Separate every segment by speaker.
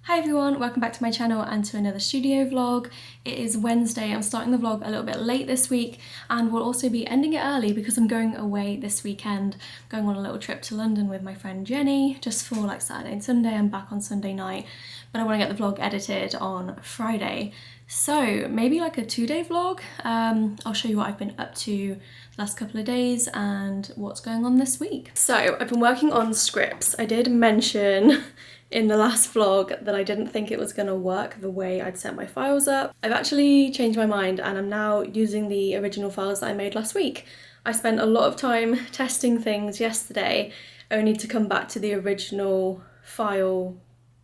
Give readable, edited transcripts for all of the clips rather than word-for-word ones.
Speaker 1: Hi everyone, welcome back to my channel and to another studio vlog. It is Wednesday. I'm starting the vlog a little bit late this week and we'll also be ending it early because I'm going away this weekend. I'm going on a little trip to London with my friend Jenny just for like Saturday and Sunday. I'm back on Sunday night, but I want to get the vlog edited on Friday. So maybe like a 2-day vlog. I'll show you what I've been up to the last couple of days and what's going on this week. So I've been working on scripts. I did mention in the last vlog that I didn't think it was going to work the way I'd set my files up. I've actually changed my mind and I'm now using the original files that I made last week. I spent a lot of time testing things yesterday only to come back to the original file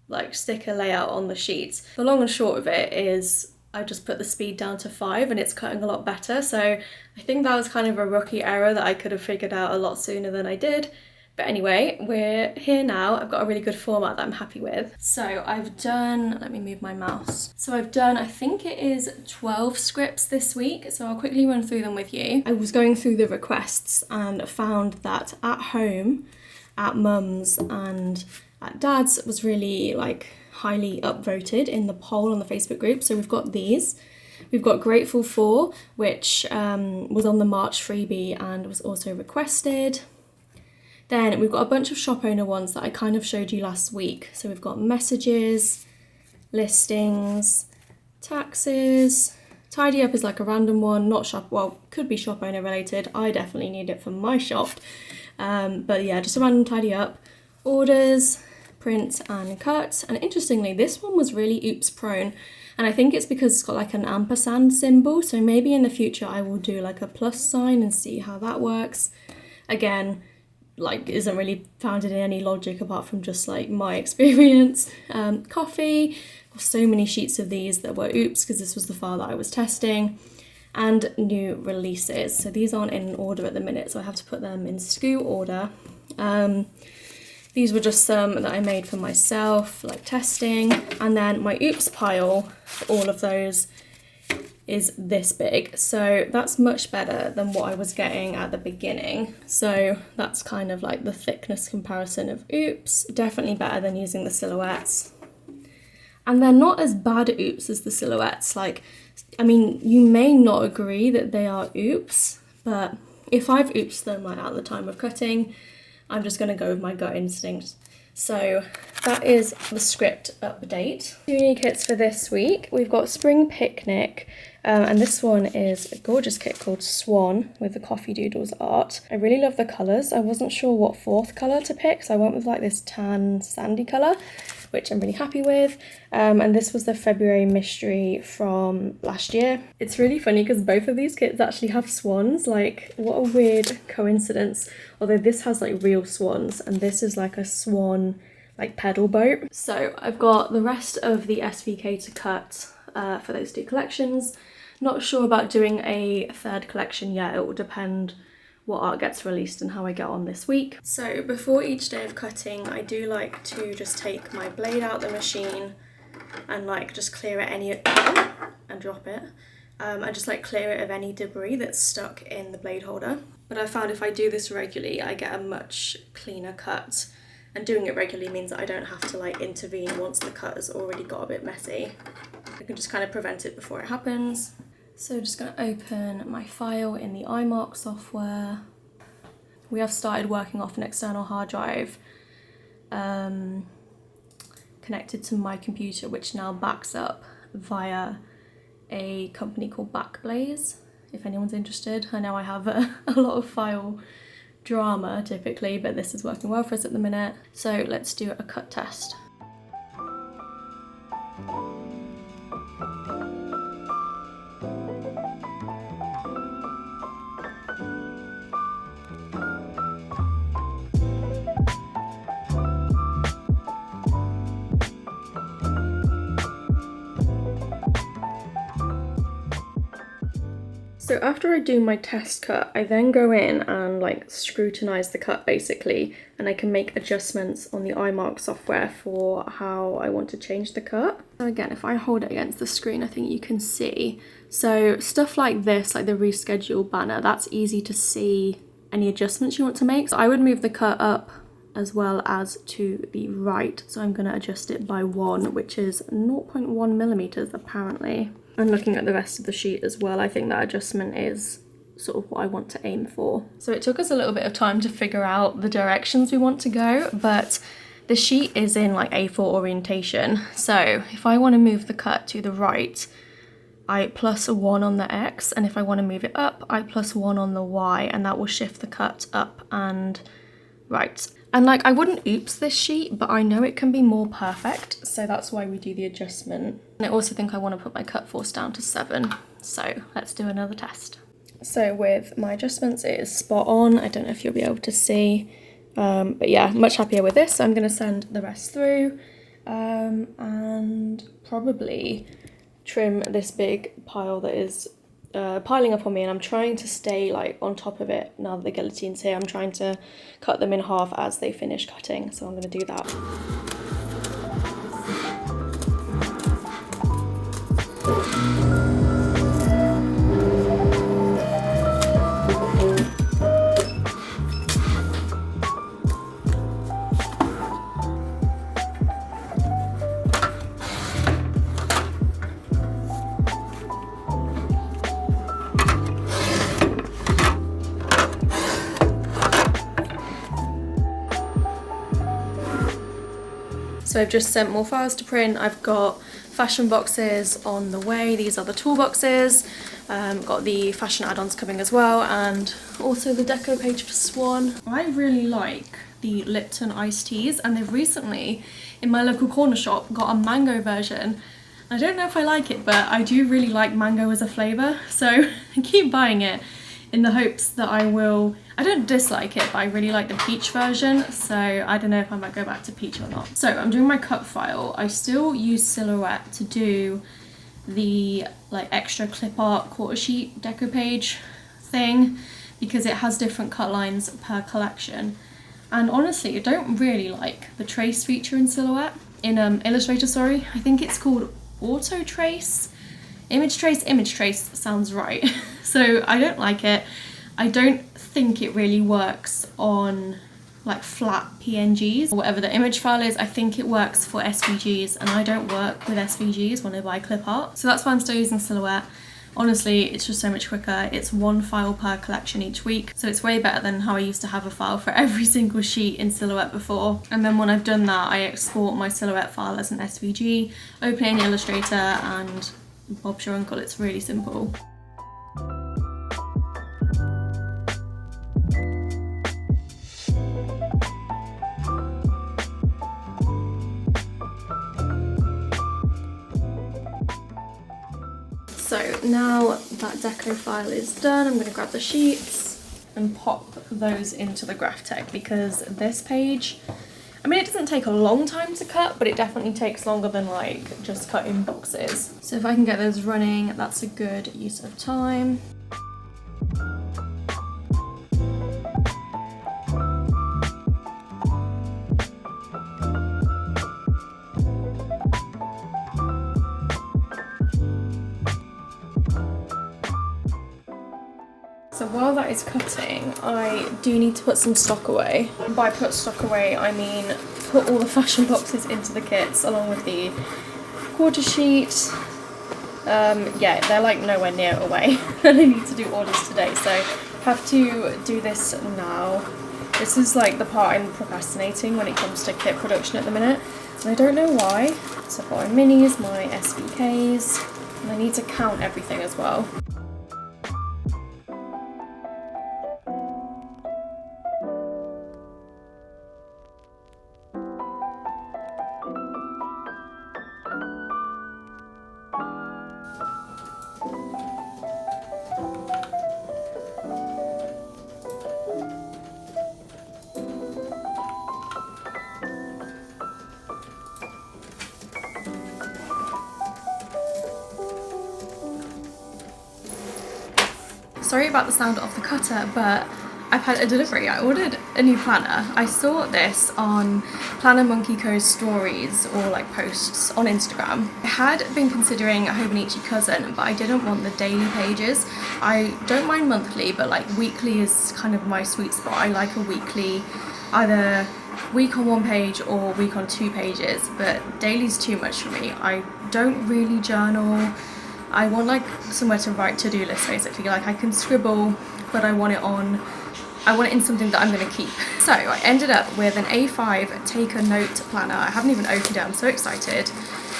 Speaker 1: like sticker layout on the sheets. The long and short of it is I just put the speed down to 5 and it's cutting a lot better. So I think that was kind of a rookie error that I could have figured out a lot sooner than I did. But anyway, we're here now. I've got a really good format that I'm happy with. So I've done, let me move my mouse. So I've done, I think it is 12 scripts this week. So I'll quickly run through them with you. I was going through the requests and found that at home, at mum's and at dad's was really like highly upvoted in the poll on the Facebook group. So we've got these. We've got Grateful For, which was on the March freebie and was also requested. Then we've got a bunch of shop owner ones that I kind of showed you last week. So we've got messages, listings, taxes. Tidy up is like a random one, not shop, well, could be shop owner related. I definitely need it for my shop. But yeah, just a random tidy up. Orders, print and cut. And interestingly, this one was really oops prone. And I think it's because it's got like an ampersand symbol. So maybe in the future I will do like a plus sign and see how that works. Again, like isn't really founded in any logic apart from just like my experience. Coffee, so many sheets of these that were oops because this was the file that I was testing, and new releases. So these aren't in order at the minute, so I have to put them in SKU order. These were just some that I made for myself, like testing, and then my oops pile, all of those, is this big, so that's much better than what I was getting at the beginning. So that's kind of like the thickness comparison of oops, definitely better than using the silhouettes, and they're not as bad oops as the silhouettes. Like, I mean, you may not agree that they are oops, but if I've oopsed them like at the time of cutting, I'm just going to go with my gut instinct. So that is the script update. 2 new kits for this week. We've got Spring Picnic, and this one is a gorgeous kit called Swan with the Coffee Doodles art. I really love the colours. I wasn't sure what 4th colour to pick, so I went with like this tan sandy colour, which I'm really happy with. And this was the February mystery from last year. It's really funny because both of these kits actually have swans. Like, what a weird coincidence. Although this has like real swans and this is like a swan like pedal boat. So I've got the rest of the SVK to cut for those 2 collections. Not sure about doing a 3rd collection yet. It will depend what art gets released and how I get on this week. So before each day of cutting, I do like to just take my blade out the machine and like just clear it and drop it. And just like clear it of any debris that's stuck in the blade holder. But I found if I do this regularly, I get a much cleaner cut. And doing it regularly means that I don't have to like intervene once the cut has already got a bit messy. I can just kind of prevent it before it happens. So just going to open my file in the iMark software. We have started working off an external hard drive connected to my computer, which now backs up via a company called Backblaze, if anyone's interested. I know I have a lot of file drama typically, but this is working well for us at the minute. So let's do a cut test. So after I do my test cut, I then go in and like scrutinize the cut basically, and I can make adjustments on the iMark software for how I want to change the cut. So again, if I hold it against the screen, I think you can see. So stuff like this, like the reschedule banner, that's easy to see any adjustments you want to make. So I would move the cut up as well as to the right. So I'm going to adjust it by 1, which is 0.1 millimeters apparently. And looking at the rest of the sheet as well, I think that adjustment is sort of what I want to aim for. So it took us a little bit of time to figure out the directions we want to go, but the sheet is in like A4 orientation. So if I want to move the cut to the right, I plus 1 on the X, and if I want to move it up, I plus 1 on the Y, and that will shift the cut up and right. And like, I wouldn't oops this sheet, but I know it can be more perfect, so that's why we do the adjustment. And I also think I want to put my cut force down to 7, so let's do another test. So with my adjustments, it is spot on. I don't know if you'll be able to see, but yeah, much happier with this. So I'm going to send the rest through, and probably trim this big pile that is piling up on me, and I'm trying to stay like on top of it now that the guillotine's here. I'm trying to cut them in half as they finish cutting, so I'm going to do that. So I've just sent more files to print. I've got fashion boxes on the way. These are the toolboxes. Got the fashion add-ons coming as well, and also the deco page for Swan. I really like the Lipton iced teas, and they've recently, in my local corner shop, got a mango version. I don't know if I like it, but I do really like mango as a flavour, so I keep buying it in the hopes that I don't dislike it, but I really like the peach version, so I don't know if I might go back to peach or not. So I'm doing my cut file. I still use Silhouette to do the like extra clip art quarter sheet deco page thing, because it has different cut lines per collection. And honestly, I don't really like the trace feature in Silhouette, in Illustrator, sorry. I think it's called Auto Trace. Image trace sounds right. So I don't like it. I don't think it really works on like flat PNGs or whatever the image file is. I think it works for SVGs, and I don't work with SVGs when I buy clip art. So that's why I'm still using Silhouette. Honestly, it's just so much quicker. It's 1 file per collection each week. So it's way better than how I used to have a file for every single sheet in Silhouette before. And then when I've done that, I export my Silhouette file as an SVG, open it in Illustrator, and Bob's your uncle. It's really simple. So now that deco file is done, I'm going to grab the sheets and pop those into the Graphtec, because this page, I mean, it doesn't take a long time to cut, but it definitely takes longer than like just cutting boxes. So if I can get those running, that's a good use of time. So while that is cutting, I do need to put some stock away. By put stock away, I mean put all the fashion boxes into the kits along with the quarter sheet. Yeah, they're like nowhere near away and I need to do orders today, so have to do this now. This is like the part I'm procrastinating when it comes to kit production at the minute, and I don't know why. So I've got my minis, my SVKs, and I need to count everything as well. Sorry about the sound of the cutter, but I've had a delivery. I ordered a new planner. I saw this on Planner Monkey Co.'s stories or like posts on Instagram. I had been considering a Hobonichi Cousin, but I didn't want the daily pages. I don't mind monthly, but like weekly is kind of my sweet spot. I like a weekly, either week on one page or week on 2 pages, but daily's too much for me. I don't really journal. I want like somewhere to write to-do lists basically. Like I can scribble, but I want it in something that I'm going to keep. So I ended up with an A5 take a note planner. I haven't even opened it, I'm so excited.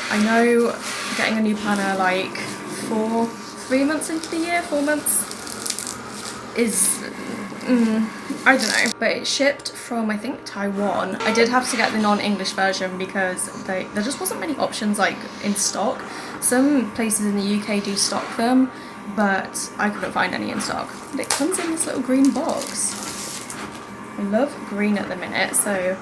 Speaker 1: I know getting a new planner like 3 months into the year, 4 months is, I don't know. But it shipped from, I think, Taiwan. I did have to get the non-English version because there just wasn't many options like in stock. Some places in the UK do stock them, but I couldn't find any in stock. But it comes in this little green box. I love green at the minute, so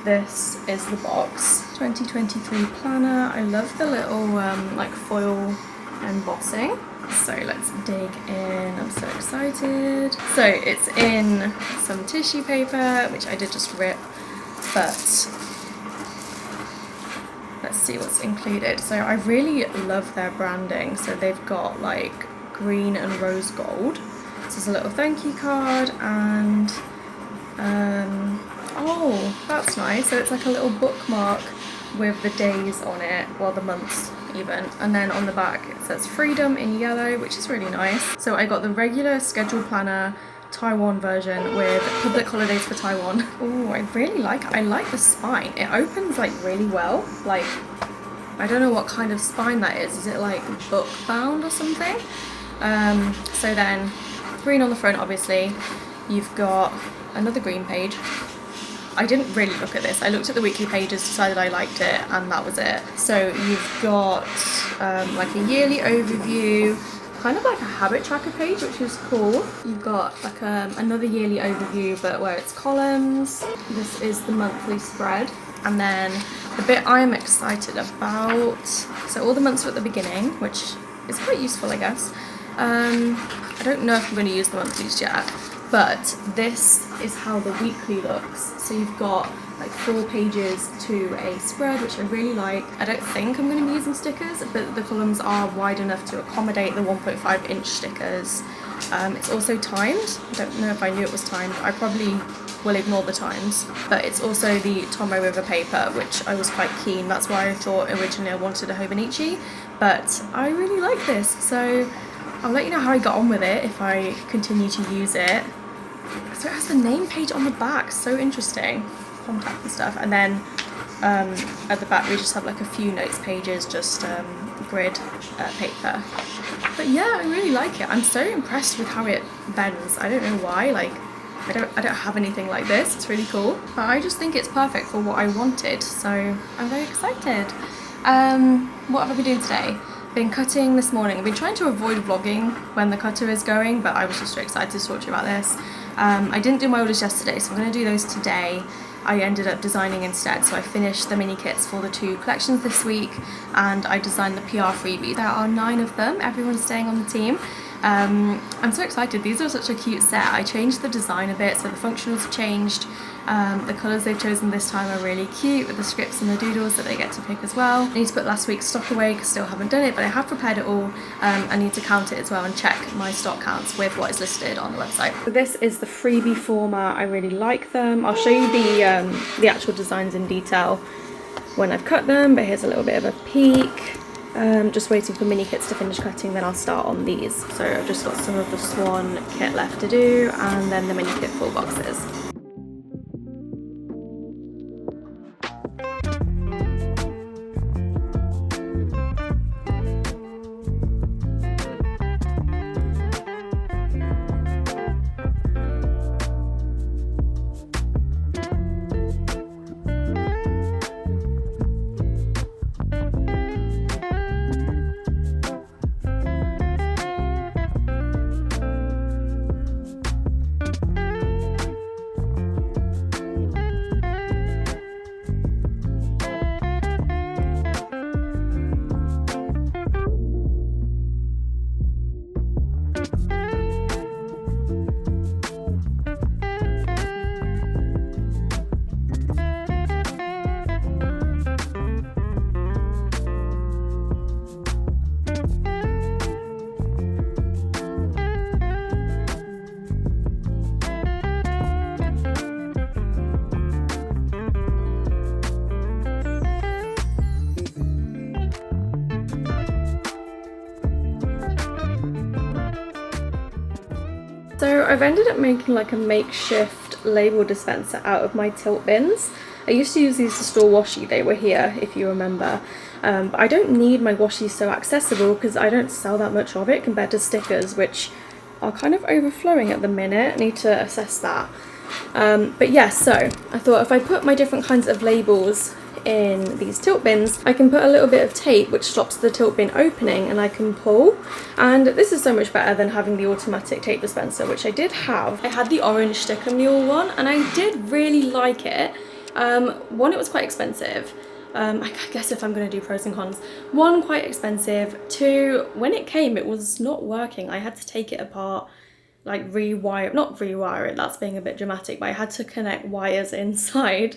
Speaker 1: this is the box. 2023 planner. I love the little like foil embossing. So let's dig in. I'm so excited. So it's in some tissue paper, which I did just rip, but let's see what's included. So I really love their branding. So they've got like green and rose gold. This is a little thank you card, and oh, that's nice. So it's like a little bookmark with the days on it, well, the months even, and then on the back it says freedom in yellow, which is really nice. So I got the regular schedule planner Taiwan version with public holidays for Taiwan. Oh, I really like it. I like the spine. It opens like really well. Like, I don't know what kind of spine that is. Is it like book bound or something? So then green on the front, obviously. You've got another green page. I didn't really look at this. I looked at the weekly pages, decided I liked it, and that was it. So you've got like a yearly overview, kind of like a habit tracker page, which is cool. You've got like another yearly overview, but where it's columns. This is the monthly spread. And then the bit I'm excited about, so all the months are at the beginning, which is quite useful, I guess. I don't know if I'm going to use the monthlies yet, but this is how the weekly looks. So you've got like 4 pages to a spread, which I really like. I don't think I'm going to be using stickers, but the columns are wide enough to accommodate the 1.5 inch stickers. It's also timed. I don't know if I knew it was timed. I probably will ignore the times, but it's also the Tomoe River paper, which I was quite keen. That's why I thought originally I wanted a Hobonichi, but I really like this. So I'll let you know how I got on with it if I continue to use it. So it has the name page on the back, so interesting. Contact and stuff, and then at the back we just have like a few notes pages, just grid paper. But yeah, I really like it. I'm so impressed with how it bends. I don't know why, like I don't have anything like this. It's really cool, but I just think it's perfect for what I wanted, so I'm very excited. What have I been doing today? Been cutting this morning. I've been trying to avoid vlogging when the cutter is going, but I was just so excited to talk to you about this. I didn't do my orders yesterday, so I'm going to do those today. I ended up designing instead, so I finished the mini kits for the 2 collections this week, and I designed the PR freebie. There are 9 of them, everyone's staying on the team. I'm so excited. These are such a cute set. I changed the design a bit, so the functionals changed. The colours they've chosen this time are really cute, with the scripts and the doodles that they get to pick as well. I need to put last week's stock away because still haven't done it, but I have prepared it all. I need to count it as well and check my stock counts with what is listed on the website. So this is the freebie format. I really like them. I'll show you the actual designs in detail when I've cut them, but here's a little bit of a peek. Just waiting for mini kits to finish cutting, then I'll start on these. So I've just got some of the Swan kit left to do, and then the mini kit full boxes. So I've ended up making like a makeshift label dispenser out of my tilt bins. I used to use these to store washi, they were here if you remember. But I don't need my washi so accessible because I don't sell that much of it compared to stickers, which are kind of overflowing at the minute. I need to assess that. But yeah, so I thought if I put my different kinds of labels in these tilt bins, I can put a little bit of tape which stops the tilt bin opening and I can pull. And this is so much better than having the automatic tape dispenser, which I did have. I had the orange sticker mule one and I did really like it. One, it was quite expensive. I guess if I'm going to do pros and cons. One, quite expensive. Two, when it came, it was not working. I had to take it apart, like not rewire it, that's being a bit dramatic, but I had to connect wires inside.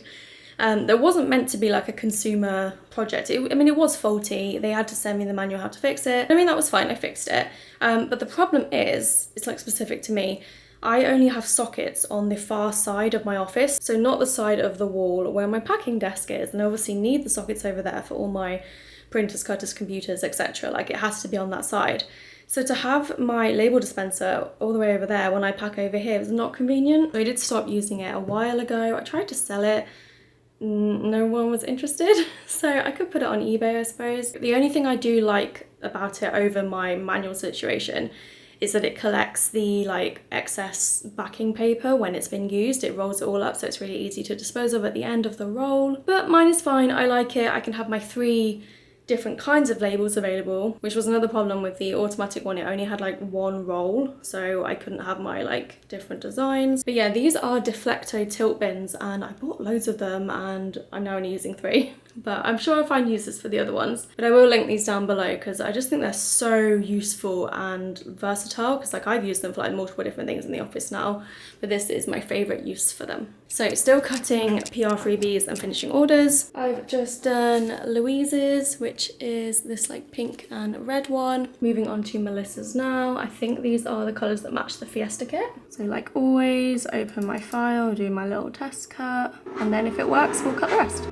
Speaker 1: There wasn't meant to be like a consumer project. I mean, it was faulty. They had to send me the manual how to fix it. I mean, that was fine, I fixed it. But the problem is, it's like specific to me, I only have sockets on the far side of my office, so not the side of the wall where my packing desk is, and I obviously need the sockets over there for all my printers, cutters, computers, etc. Like, it has to be on that side. So to have my label dispenser all the way over there when I pack over here is not convenient. So I did stop using it a while ago. I tried to sell it. No one was interested, so I could put it on eBay, I suppose. The only thing I do like about it over my manual situation is that it collects the like excess backing paper when it's been used. It rolls it all up, so it's really easy to dispose of at the end of the roll. But mine is fine, I like it. I can have my 3 different kinds of labels available, which was another problem with the automatic one. It only had like 1 roll, so I couldn't have my like different designs. But yeah, these are Deflecto tilt bins and I bought loads of them and I'm now only using 3. But I'm sure I'll find uses for the other ones. But I will link these down below because I just think they're so useful and versatile, because like I've used them for like multiple different things in the office now, but this is my favourite use for them. So still cutting PR freebies and finishing orders. I've just done Louise's, which is this like pink and red one. Moving on to Melissa's now. I think these are the colours that match the Fiesta kit. So like always, open my file, do my little test cut, and then if it works, we'll cut the rest.